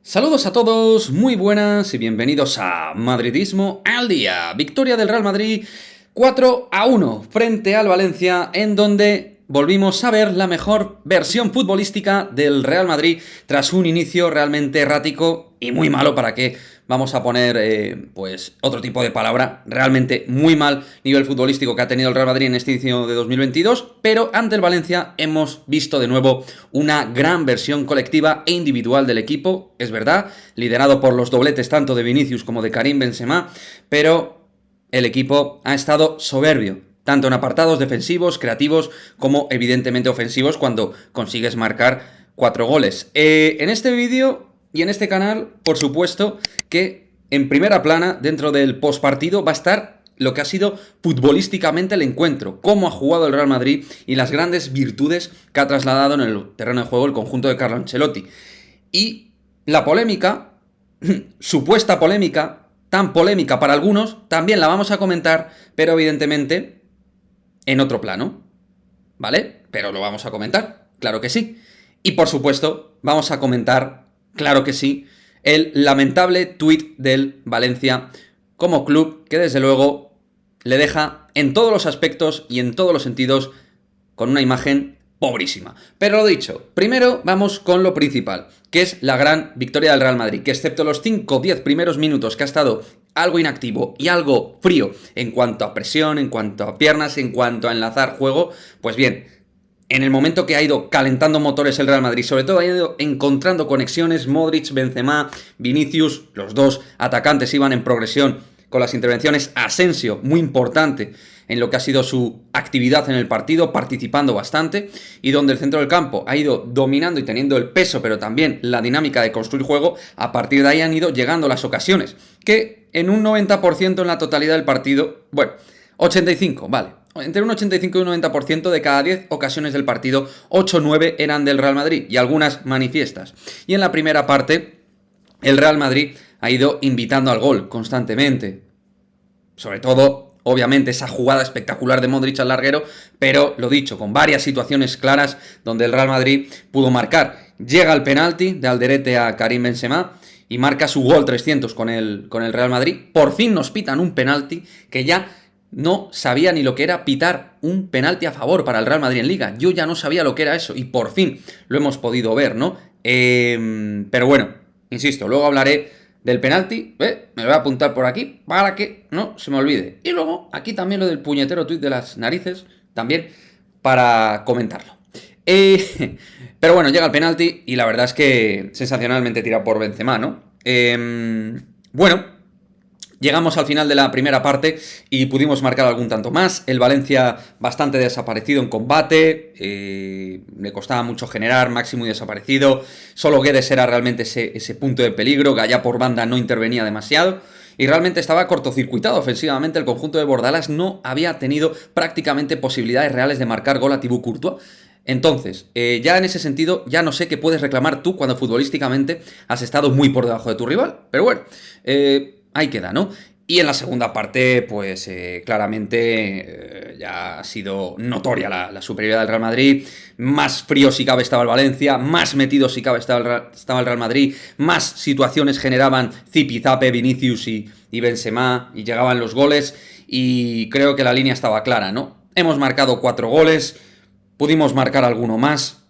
Saludos a todos, muy buenas y bienvenidos a Madridismo al Día. Victoria del Real Madrid 4-1 frente al Valencia, en donde volvimos a ver la mejor versión futbolística del Real Madrid tras un inicio realmente errático y muy malo. ¿Para qué vamos a poner pues otro tipo de palabra? Realmente muy mal nivel futbolístico que ha tenido el Real Madrid en este inicio de 2022, pero ante el Valencia hemos visto de nuevo una gran versión colectiva e individual del equipo, es verdad, liderado por los dobletes tanto de Vinicius como de Karim Benzema, pero el equipo ha estado soberbio, tanto en apartados defensivos, creativos, como evidentemente ofensivos cuando consigues marcar 4 goles. En este vídeo y en este canal, por supuesto, que en primera plana, dentro del postpartido, va a estar lo que ha sido futbolísticamente el encuentro, cómo ha jugado el Real Madrid y las grandes virtudes que ha trasladado en el terreno de juego el conjunto de Carlo Ancelotti. Y la polémica, supuesta polémica, tan polémica para algunos, también la vamos a comentar, pero evidentemente en otro plano, ¿vale? Pero lo vamos a comentar, claro que sí. Y por supuesto, vamos a comentar, claro que sí, el lamentable tuit del Valencia como club, que desde luego le deja en todos los aspectos y en todos los sentidos con una imagen pobrísima. Pero lo dicho, primero vamos con lo principal, que es la gran victoria del Real Madrid, que excepto los 5 o 10 primeros minutos que ha estado algo inactivo y algo frío en cuanto a presión, en cuanto a piernas, en cuanto a enlazar juego, pues bien, en el momento que ha ido calentando motores el Real Madrid, sobre todo ha ido encontrando conexiones, Modric, Benzema, Vinicius, los dos atacantes iban en progresión con las intervenciones, Asensio, muy importante en lo que ha sido su actividad en el partido, participando bastante, y donde el centro del campo ha ido dominando y teniendo el peso, pero también la dinámica de construir juego. A partir de ahí han ido llegando las ocasiones, que en un 90% en la totalidad del partido, bueno, 85, vale, entre un 85 y un 90% de cada 10 ocasiones del partido, 8 o 9 eran del Real Madrid, y algunas manifiestas. Y en la primera parte, el Real Madrid ha ido invitando al gol constantemente, sobre todo, obviamente, esa jugada espectacular de Modric al larguero, pero lo dicho, con varias situaciones claras donde el Real Madrid pudo marcar. Llega el penalti de Alderete a Karim Benzema y marca su gol 300 con el Real Madrid. Por fin nos pitan un penalti que ya no sabía ni lo que era pitar un penalti a favor para el Real Madrid en Liga. Yo ya no sabía lo que era eso y por fin lo hemos podido ver, ¿no? Pero bueno, insisto, luego hablaré del penalti, me lo voy a apuntar por aquí para que no se me olvide. Y luego aquí también lo del puñetero tuit de las narices, también para comentarlo. Pero bueno, llega el penalti y la verdad es que sensacionalmente tirado por Benzema, ¿no? Bueno, llegamos al final de la primera parte y pudimos marcar algún tanto más. El Valencia bastante desaparecido en combate, le costaba mucho generar, Maxi muy desaparecido. Solo Guedes era realmente ese punto de peligro, Gallá por banda no intervenía demasiado. Y realmente estaba cortocircuitado ofensivamente. El conjunto de Bordalas no había tenido prácticamente posibilidades reales de marcar gol a Thibaut Courtois. Entonces, ya en ese sentido, ya no sé qué puedes reclamar tú cuando futbolísticamente has estado muy por debajo de tu rival. Pero bueno, ahí queda, ¿no? Y en la segunda parte, pues claramente ya ha sido notoria la superioridad del Real Madrid. Más frío si cabe estaba el Valencia, más metido si cabe estaba el Real Madrid, más situaciones generaban Zipizape, Vinicius y Benzema, y llegaban los goles, y creo que la línea estaba clara, ¿no? Hemos marcado 4 goles, pudimos marcar alguno más,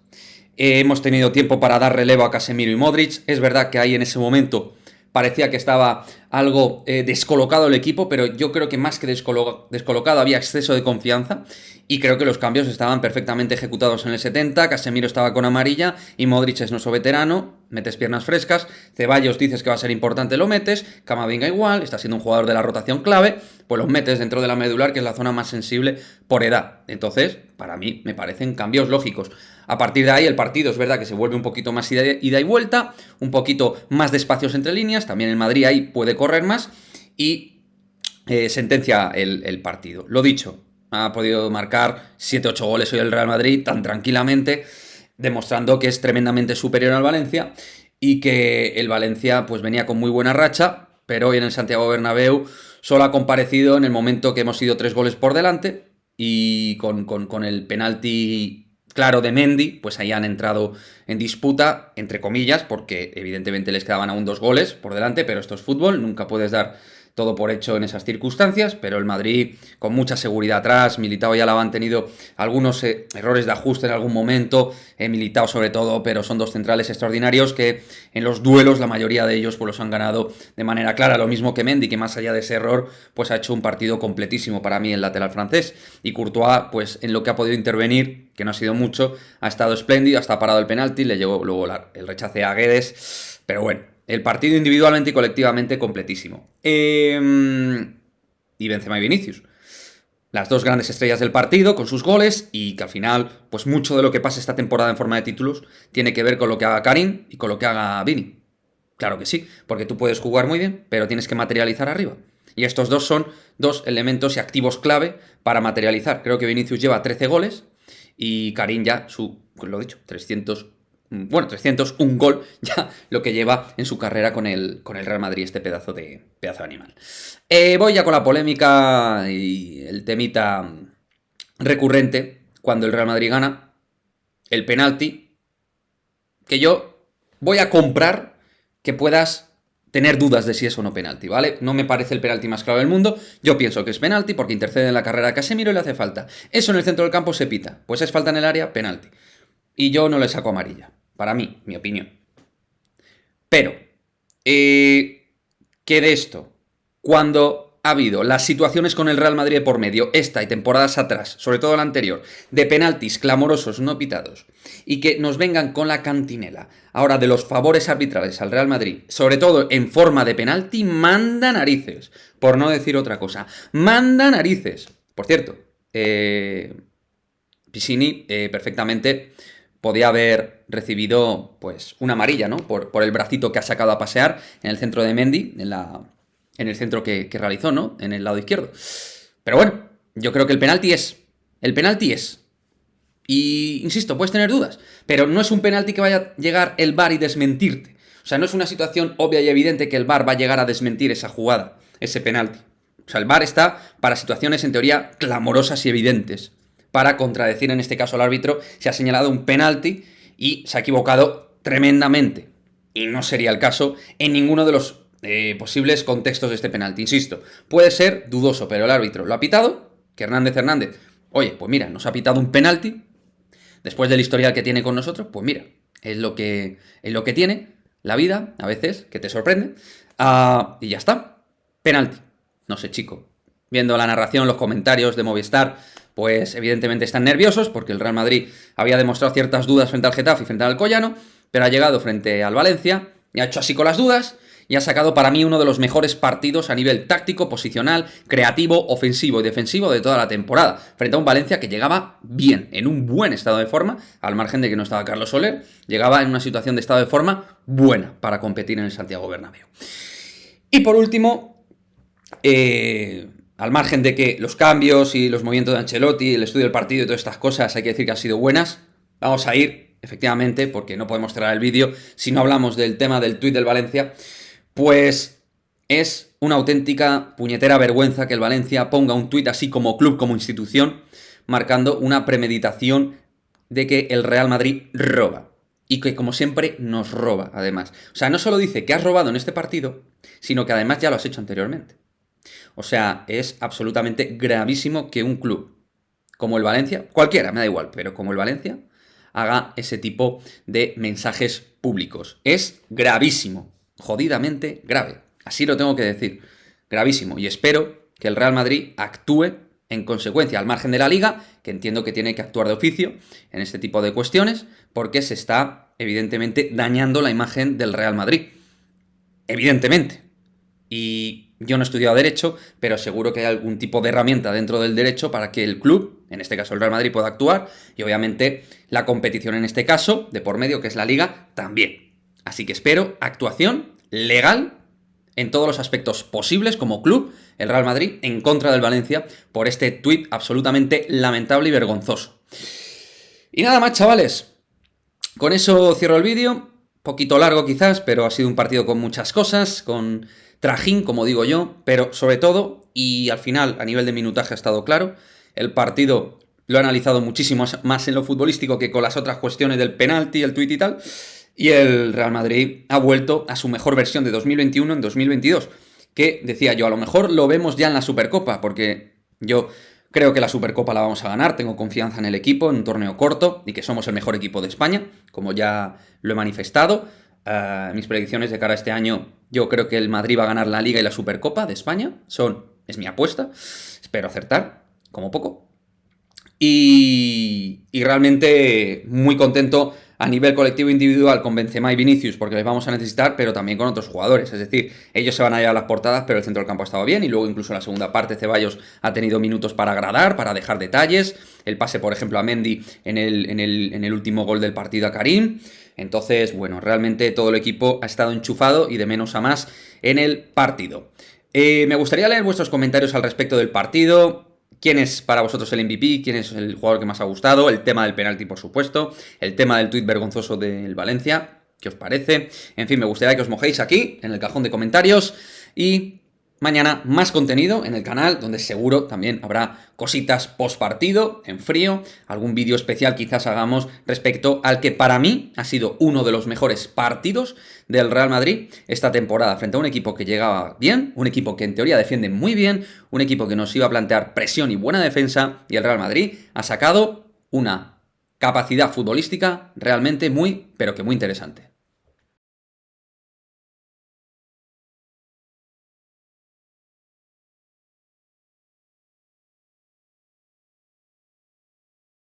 hemos tenido tiempo para dar relevo a Casemiro y Modric. Es verdad que ahí en ese momento parecía que estaba algo descolocado el equipo, pero yo creo que más que descolocado había exceso de confianza y creo que los cambios estaban perfectamente ejecutados en el 70. Casemiro estaba con amarilla y Modric es nuestro veterano, metes piernas frescas. Ceballos dices que va a ser importante, lo metes. Camavinga igual, está siendo un jugador de la rotación clave, pues los metes dentro de la medular, que es la zona más sensible por edad. Entonces, para mí me parecen cambios lógicos. A partir de ahí el partido es verdad que se vuelve un poquito más ida y vuelta, un poquito más de espacios entre líneas, también el Madrid ahí puede correr más y sentencia el partido. Lo dicho, ha podido marcar 7-8 goles hoy el Real Madrid tan tranquilamente, demostrando que es tremendamente superior al Valencia y que el Valencia pues venía con muy buena racha, pero hoy en el Santiago Bernabéu solo ha comparecido en el momento que hemos ido 3 goles por delante y con el penalti claro de Mendy, pues ahí han entrado en disputa, entre comillas, porque evidentemente les quedaban aún 2 goles por delante, pero esto es fútbol, nunca puedes dar todo por hecho en esas circunstancias, pero el Madrid con mucha seguridad atrás, Militao y Álava han tenido algunos errores de ajuste en algún momento, Militao sobre todo, pero son 2 centrales extraordinarios que en los duelos la mayoría de ellos pues los han ganado de manera clara, lo mismo que Mendy, que más allá de ese error pues ha hecho un partido completísimo para mí el lateral francés, y Courtois pues en lo que ha podido intervenir, que no ha sido mucho, ha estado espléndido, hasta parado el penalti, le llegó luego el rechace a Guedes, pero bueno, el partido individualmente y colectivamente completísimo. Y Benzema y Vinicius. Las 2 grandes estrellas del partido, con sus goles, y que al final, pues mucho de lo que pasa esta temporada en forma de títulos tiene que ver con lo que haga Karim y con lo que haga Vini. Claro que sí, porque tú puedes jugar muy bien, pero tienes que materializar arriba. Y estos 2 son 2 elementos y activos clave para materializar. Creo que Vinicius lleva 13 goles y Karim ya, pues lo he dicho, 301 gol, ya lo que lleva en su carrera con el Real Madrid, este pedazo de animal. Voy ya con la polémica y el temita recurrente cuando el Real Madrid gana, el penalti, que yo voy a comprar que puedas tener dudas de si es o no penalti, ¿vale? No me parece el penalti más claro del mundo, yo pienso que es penalti porque intercede en la carrera de Casemiro y le hace falta. Eso en el centro del campo se pita, pues es falta en el área, penalti. Y yo no le saco amarilla, para mí, mi opinión. Pero, ¿qué de esto? Cuando ha habido las situaciones con el Real Madrid por medio, esta y temporadas atrás, sobre todo la anterior, de penaltis clamorosos no pitados, y que nos vengan con la cantinela ahora de los favores arbitrales al Real Madrid, sobre todo en forma de penalti, manda narices, por no decir otra cosa, manda narices. Por cierto, Piscini perfectamente podía haber recibido pues una amarilla, ¿no? Por el bracito que ha sacado a pasear en el centro de Mendy, en el centro que realizó, ¿no? En el lado izquierdo. Pero bueno, yo creo que el penalti es. El penalti es. Y, insisto, puedes tener dudas, pero no es un penalti que vaya a llegar el VAR y desmentirte. O sea, no es una situación obvia y evidente que el VAR va a llegar a desmentir esa jugada, ese penalti. O sea, el VAR está para situaciones en teoría clamorosas y evidentes, para contradecir en este caso al árbitro si ha señalado un penalti y se ha equivocado tremendamente. Y no sería el caso en ninguno de los posibles contextos de este penalti. Insisto, puede ser dudoso, pero el árbitro lo ha pitado, que Hernández, oye, pues mira, nos ha pitado un penalti, después del historial que tiene con nosotros, pues mira, es lo que tiene la vida, a veces, que te sorprende, y ya está, penalti. No sé, chico, viendo la narración, los comentarios de Movistar, pues evidentemente están nerviosos porque el Real Madrid había demostrado ciertas dudas frente al Getafe y frente al Alcoyano, pero ha llegado frente al Valencia y ha hecho así con las dudas y ha sacado para mí uno de los mejores partidos a nivel táctico, posicional, creativo, ofensivo y defensivo de toda la temporada, frente a un Valencia que llegaba bien, en un buen estado de forma, al margen de que no estaba Carlos Soler, llegaba en una situación de estado de forma buena para competir en el Santiago Bernabéu. Y por último, al margen de que los cambios y los movimientos de Ancelotti, el estudio del partido y todas estas cosas hay que decir que han sido buenas, vamos a ir, efectivamente, porque no podemos cerrar el vídeo si no hablamos del tema del tuit del Valencia, pues es una auténtica puñetera vergüenza que el Valencia ponga un tuit así como club, como institución, marcando una premeditación de que el Real Madrid roba. Y que, como siempre, nos roba, además. O sea, no solo dice que has robado en este partido, sino que además ya lo has hecho anteriormente. O sea, es absolutamente gravísimo que un club como el Valencia, cualquiera, me da igual, pero como el Valencia, haga ese tipo de mensajes públicos. Es gravísimo, jodidamente grave. Así lo tengo que decir. Gravísimo. Y espero que el Real Madrid actúe en consecuencia, al margen de la Liga, que entiendo que tiene que actuar de oficio en este tipo de cuestiones, porque se está, evidentemente, dañando la imagen del Real Madrid. Evidentemente. Y yo no he estudiado Derecho, pero seguro que hay algún tipo de herramienta dentro del derecho para que el club, en este caso el Real Madrid, pueda actuar, y obviamente la competición en este caso, de por medio, que es la Liga, también. Así que espero actuación legal en todos los aspectos posibles como club, el Real Madrid, en contra del Valencia, por este tuit absolutamente lamentable y vergonzoso. Y nada más, chavales. Con eso cierro el vídeo. Poquito largo quizás, pero ha sido un partido con muchas cosas, con trajín, como digo yo, pero sobre todo, y al final a nivel de minutaje ha estado claro, el partido lo he analizado muchísimo más en lo futbolístico que con las otras cuestiones del penalti, el tuit y tal. Y el Real Madrid ha vuelto a su mejor versión de 2021 en 2022. Que decía yo, a lo mejor lo vemos ya en la Supercopa, porque yo creo que la Supercopa la vamos a ganar, tengo confianza en el equipo, en un torneo corto y que somos el mejor equipo de España, como ya lo he manifestado. Mis predicciones de cara a este año, yo creo que el Madrid va a ganar la Liga y la Supercopa de España, es mi apuesta, espero acertar, como poco. Y realmente muy contento a nivel colectivo e individual con Benzema y Vinicius, porque les vamos a necesitar, pero también con otros jugadores. Es decir, ellos se van a llevar las portadas, pero el centro del campo ha estado bien, y luego incluso en la segunda parte Ceballos ha tenido minutos para agradar, para dejar detalles. El pase, por ejemplo, a Mendy en el último gol del partido a Karim. Entonces, bueno, realmente todo el equipo ha estado enchufado y de menos a más en el partido. Me gustaría leer vuestros comentarios al respecto del partido. ¿Quién es para vosotros el MVP? ¿Quién es el jugador que más ha gustado? El tema del penalti, por supuesto. El tema del tuit vergonzoso del Valencia. ¿Qué os parece? En fin, me gustaría que os mojéis aquí, en el cajón de comentarios. Y mañana más contenido en el canal, donde seguro también habrá cositas post partido, en frío. Algún vídeo especial quizás hagamos respecto al que para mí ha sido uno de los mejores partidos del Real Madrid esta temporada, frente a un equipo que llegaba bien, un equipo que en teoría defiende muy bien, un equipo que nos iba a plantear presión y buena defensa, y el Real Madrid ha sacado una capacidad futbolística realmente muy, pero que muy interesante.